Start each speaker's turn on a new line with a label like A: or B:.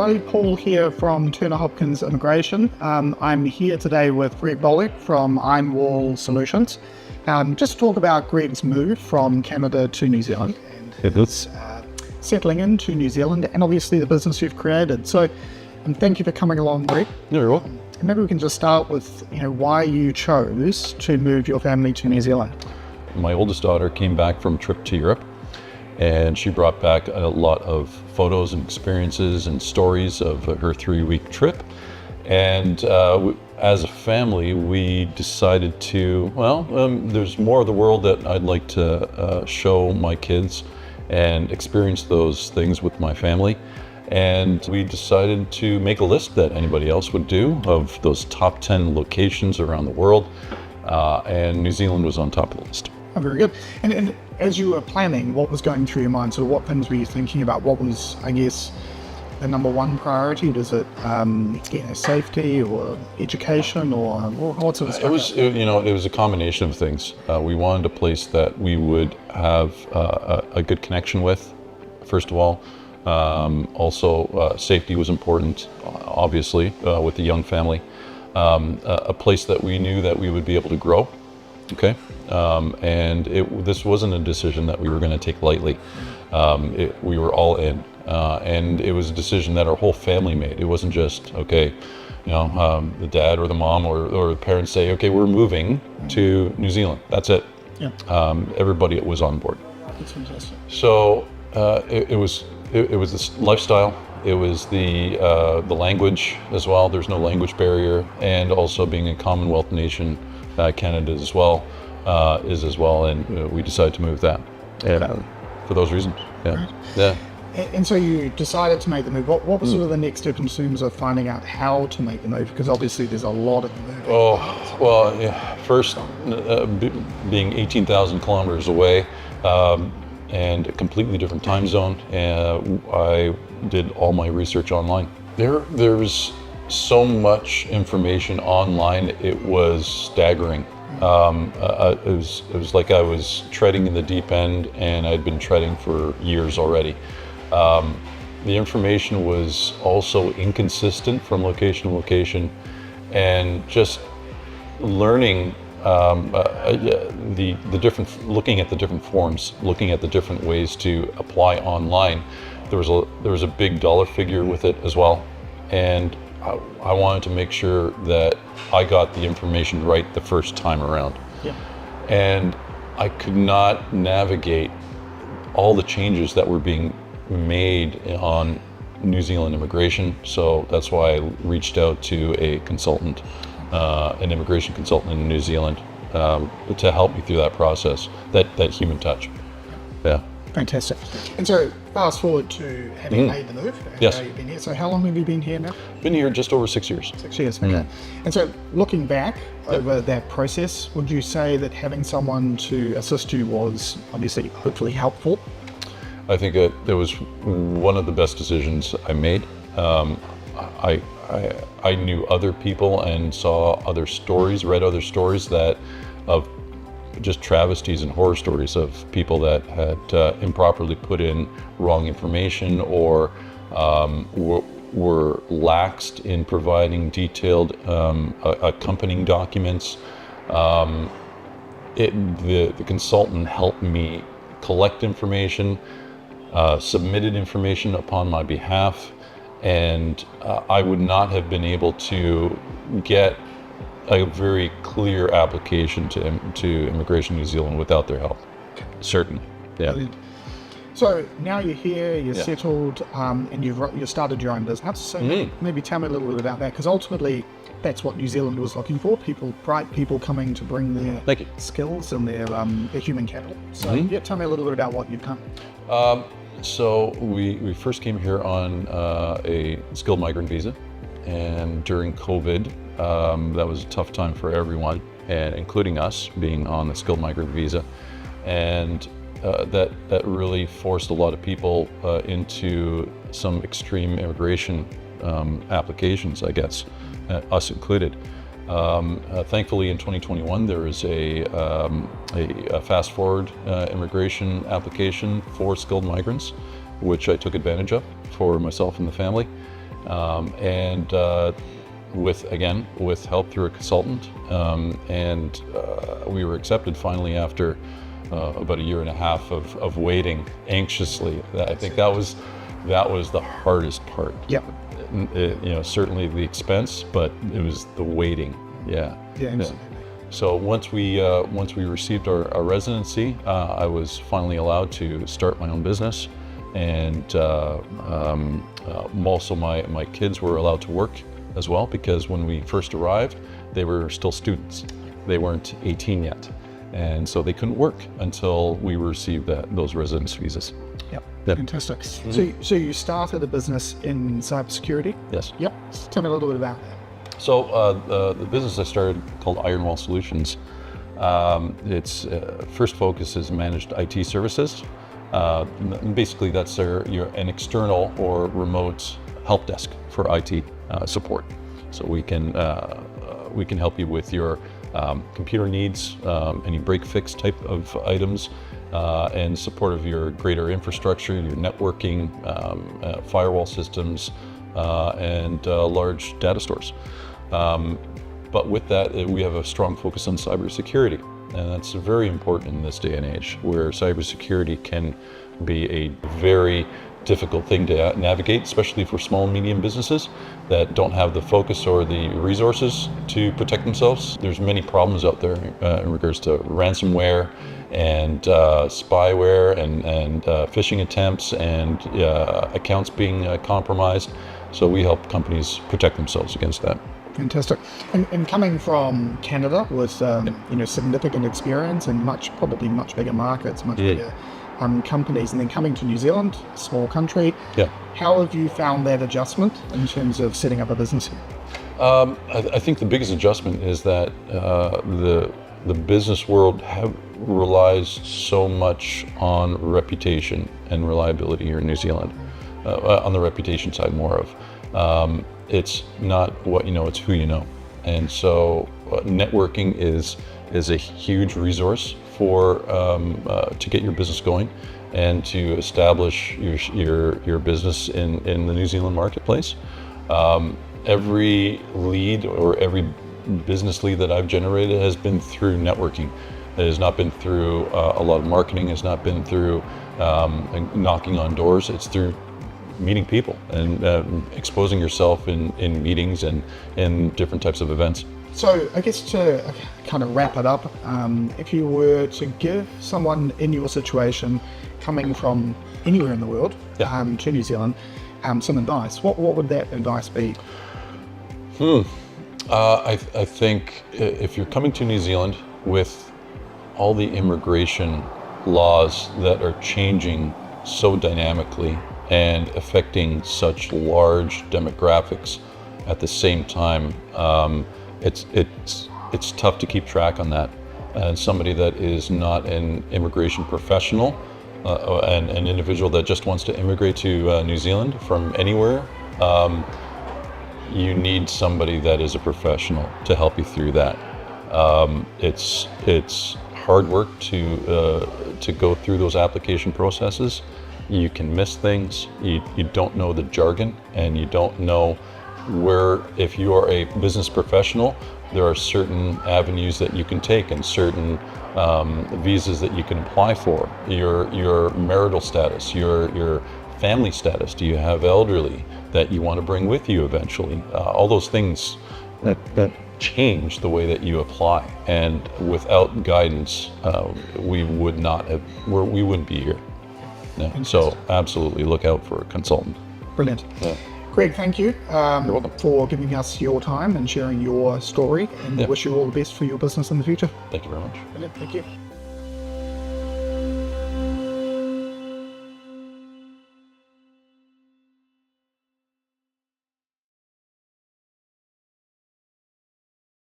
A: everybody. Paul here from Turner Hopkins Immigration. I'm here today with Greg Bolick from Ironwall Solutions. Just to talk about Greg's move from Canada to New Zealand and his settling into New Zealand, and obviously the business you've created. So thank you for coming along, Greg.
B: You're welcome.
A: Maybe we can just start with why you chose to move your family to New Zealand.
B: My oldest daughter came back from a trip to Europe, and she brought back a lot of photos and experiences and stories of her 3-week trip. And as a family, we decided to, there's more of the world that I'd like to show my kids and experience those things with my family. And we decided to make a list that anybody else would do of those top 10 locations around the world. And New Zealand was on top of the list.
A: Oh, very good. And as you were planning, what was going through your mind? So what things were you thinking about? What was, I guess, the number one priority? Was it safety or education or what sort of stuff?
B: It was a combination of things. We wanted a place that we would have a good connection with, first of all. Also, safety was important, obviously, with the young family. A place that we knew that we would be able to grow. Okay, and this wasn't a decision that we were going to take lightly. We were all in, and it was a decision that our whole family made. It wasn't just, the dad or the mom or the parents say, okay, we're moving to New Zealand. That's it. Yeah. Everybody was on board.
A: That's fantastic.
B: So it was this lifestyle. It was the language as well. There's no language barrier, and also being a Commonwealth nation. Canada as well, and we decided to move that for those reasons. Yeah.
A: Right.
B: Yeah.
A: And so you decided to make the move. What was sort of the next step in terms of finding out how to make the move? Because obviously there's a lot of moving.
B: First, being 18,000 kilometers away and a completely different time zone, I did all my research online. There's so much information online, it was staggering. It was like I was treading in the deep end, and I'd been treading for years already. The information was also inconsistent from location to location, and just learning the different, looking at the different forms, looking at the different ways to apply online. There was a big dollar figure with it as well, and I wanted to make sure that I got the information right the first time around. Yeah. And I could not navigate all the changes that were being made on New Zealand immigration. So that's why I reached out to a consultant, an immigration consultant in New Zealand, to help me through that process, that human touch. Yeah.
A: Fantastic. And so fast forward to having made the move.
B: Yes.
A: You've been here. So how long have you been here now?
B: Been here just over 6 years.
A: 6 years, okay. And so looking back over that process, would you say that having someone to assist you was obviously hopefully helpful?
B: I think it was one of the best decisions I made. I knew other people and saw other stories, read other stories of just travesties and horror stories of people that had improperly put in wrong information or were laxed in providing detailed accompanying documents. The consultant helped me collect information, submitted information upon my behalf, and I would not have been able to get a very clear application to Immigration New Zealand without their help. Certainly. Yeah.
A: So now you're here, you're settled, and you've started your own business. So maybe tell me a little bit about that, because ultimately that's what New Zealand was looking for: bright people coming to bring their skills and their human capital. So tell me a little bit about what you've done.
B: So we first came here on a skilled migrant visa, and during COVID, that was a tough time for everyone, and including us being on the skilled migrant visa, and that really forced a lot of people into some extreme immigration applications, I guess, us included. Thankfully, in 2021, there is a fast forward immigration application for skilled migrants, which I took advantage of for myself and the family. and with help through a consultant, and we were accepted finally after about a year and a half of waiting anxiously. I think that was the hardest part.
A: Yep.
B: Certainly the expense, but it was the waiting. Yeah.
A: Yeah.
B: So once we received our residency, I was finally allowed to start my own business, and also my kids were allowed to work as well, because when we first arrived, they were still students. They weren't 18 yet, and so they couldn't work until we received those residence visas.
A: Yep.
B: Yep.
A: Fantastic. So you started a business in cybersecurity?
B: Yes.
A: Yep. Tell me a little bit about that.
B: So the business I started, called Ironwall Solutions, its first focus is managed IT services. Basically, that's an external or remote help desk for IT support. So we can help you with your computer needs, any break fix type of items, and support of your greater infrastructure, your networking, firewall systems, and large data stores. But with that, we have a strong focus on cybersecurity, and that's very important in this day and age, where cybersecurity can be a very difficult thing to navigate, especially for small and medium businesses that don't have the focus or the resources to protect themselves. There's many problems out there in regards to ransomware and spyware and phishing attempts and accounts being compromised. So we help companies protect themselves against that.
A: Fantastic. And coming from Canada with significant experience and probably much bigger markets, much bigger companies, and then coming to New Zealand, small country, how have you found that adjustment in terms of setting up a business here?
B: I think the biggest adjustment is that the business world relies so much on reputation and reliability here in New Zealand. On the reputation side, more of. It's not what you know, it's who you know. And so networking is a huge resource for to get your business going and to establish your business in the New Zealand marketplace. Every lead or every business lead that I've generated has been through networking. It has not been through a lot of marketing. It's not been through knocking on doors. It's through meeting people and exposing yourself in meetings and in different types of events.
A: So I guess to kind of wrap it up, if you were to give someone in your situation coming from anywhere in the world to New Zealand some advice, what would that advice be?
B: I think if you're coming to New Zealand with all the immigration laws that are changing so dynamically and affecting such large demographics at the same time, it's tough to keep track on that. And somebody that is not an immigration professional, and an individual that just wants to immigrate to New Zealand from anywhere, you need somebody that is a professional to help you through that. It's hard work to go through those application processes. You can miss things. You don't know the jargon, and you don't know where, if you are a business professional, there are certain avenues that you can take and certain visas that you can apply for. Your marital status, your family status. Do you have elderly that you want to bring with you eventually? All those things that change the way that you apply. And without guidance, we wouldn't be here. Yeah. So absolutely look out for a consultant.
A: Brilliant.
B: Yeah.
A: Greg, thank you
B: You're welcome.
A: for giving us your time and sharing your story, and wish you all the best for your business in the future.
B: Thank you very much.
A: Brilliant. Thank you.